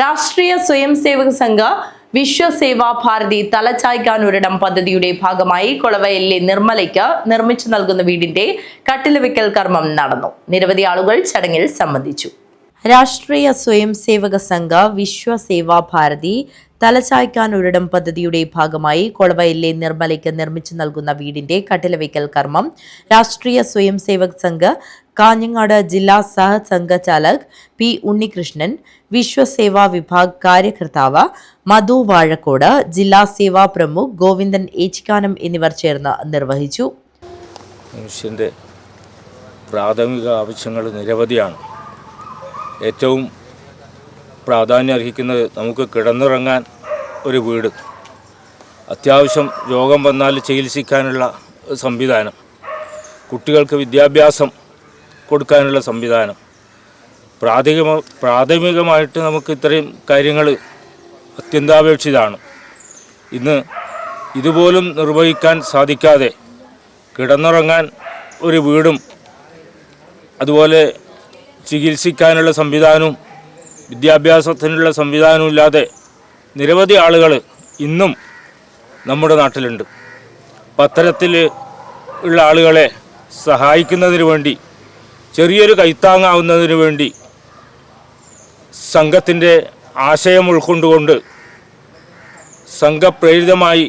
രാഷ്ട്രീയ സ്വയം സേവക സംഘ വിശ്വസേവാ ഭാരതി തലചായ്ക്കാനൊരിടം പദ്ധതിയുടെ ഭാഗമായി കൊളവയിലെ നിർമ്മലയ്ക്ക് നിർമ്മിച്ചു നൽകുന്ന വീടിന്റെ കട്ടിലവെക്കൽ കർമ്മം നടന്നു. നിരവധി ആളുകൾ ചടങ്ങിൽ സംബന്ധിച്ചു. രാഷ്ട്രീയ സ്വയം സേവക സംഘ വിശ്വസേവാ ഭാരതി തലചായ്ക്കാനൊരിടം പദ്ധതിയുടെ ഭാഗമായി കൊളവയിലെ നിർമ്മലയ്ക്ക് നിർമ്മിച്ചു നൽകുന്ന വീടിന്റെ കട്ടിലവെക്കൽ കർമ്മം രാഷ്ട്രീയ സ്വയം സേവക് സംഘ കാഞ്ഞങ്ങാട് ജില്ലാ സഹസംഘചാലക് പി ഉണ്ണികൃഷ്ണൻ, വിശ്വസേവാ വിഭാഗ് കാര്യകർത്താവ് മധു വാഴക്കോട്, ജില്ലാ സേവാ പ്രമുഖ് ഗോവിന്ദൻ ഏച്ചിക്കാനം എന്നിവർ ചേർന്ന് നിർവഹിച്ചു. മനുഷ്യൻ്റെ പ്രാഥമിക ആവശ്യങ്ങൾ നിരവധിയാണ്. ഏറ്റവും പ്രാധാന്യം അർഹിക്കുന്നത് നമുക്ക് കിടന്നുറങ്ങാൻ ഒരു വീട്, അത്യാവശ്യം രോഗം വന്നാൽ ചികിത്സിക്കാനുള്ള സംവിധാനം, കുട്ടികൾക്ക് വിദ്യാഭ്യാസം കൊടുക്കാനുള്ള സംവിധാനം, പ്രാഥമികമായിട്ട് നമുക്ക് ഇത്രയും കാര്യങ്ങൾ അത്യന്താപേക്ഷിതമാണ്. ഇന്ന് ഇതുപോലും നിർവഹിക്കാൻ സാധിക്കാതെ കിടന്നുറങ്ങാൻ ഒരു വീടും അതുപോലെ ചികിത്സിക്കാനുള്ള സംവിധാനവും വിദ്യാഭ്യാസത്തിനുള്ള സംവിധാനവും ഇല്ലാതെ നിരവധി ആളുകൾ ഇന്നും നമ്മുടെ നാട്ടിലുണ്ട്. അത്തരത്തിൽ ഉള്ള ആളുകളെ സഹായിക്കുന്നതിന് വേണ്ടി, ചെറിയൊരു കൈത്താങ്ങാവുന്നതിന് വേണ്ടി സംഘത്തിൻ്റെ ആശയം ഉൾക്കൊണ്ടുകൊണ്ട് സംഘപ്രേരിതമായി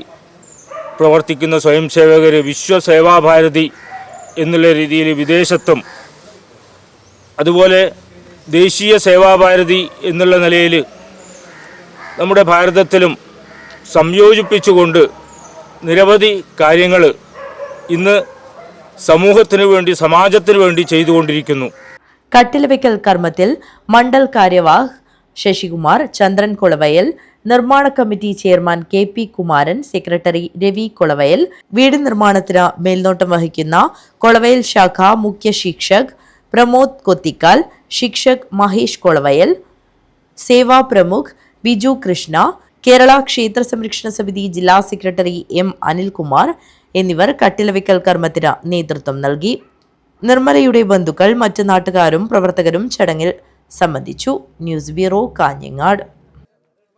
പ്രവർത്തിക്കുന്ന സ്വയം സേവകർ വിശ്വസേവാ ഭാരതി എന്നുള്ള രീതിയിൽ വിദേശത്തും അതുപോലെ ദേശീയ സേവാഭാരതി എന്നുള്ള നിലയിൽ നമ്മുടെ ഭാരതത്തിലും സംയോജിപ്പിച്ചുകൊണ്ട് നിരവധി കാര്യങ്ങൾ ഇന്ന് സമൂഹത്തിനു വേണ്ടി, സമാജത്തിനു വേണ്ടി ചെയ്തുകൊണ്ടിരിക്കുന്നു. കട്ടിലവെക്കൽ കർമ്മത്തിൽ മണ്ഡൽ കാര്യവാഹ് ശശികുമാർ, ചന്ദ്രൻ കൊളവയൽ, നിർമ്മാണ committee chairman KP Kumaran, secretary Ravi Kolavayal, വീട് നിർമ്മാണത്തിന് മേൽനോട്ടം വഹിക്കുന്ന കൊളവയൽ ശാഖ മുഖ്യ ശിക്ഷക് പ്രമോദ് കൊത്തിക്കാൽ, ശിക്ഷക് മഹേഷ് കൊളവയൽ, സേവാ പ്രമുഖ് ബിജു കൃഷ്ണ, കേരള ക്ഷേത്ര സംരക്ഷണ സമിതി ജില്ലാ സെക്രട്ടറി M അനിൽകുമാർ എന്നിവർ കട്ടിലവെക്കൽ കർമ്മത്തിന് നേതൃത്വം നൽകി. നിർമ്മലയുടെ ബന്ധുക്കൾ, മറ്റു നാട്ടുകാരും പ്രവർത്തകരും ചടങ്ങിൽ സംബന്ധിച്ചു. News bureau, Kanhangad.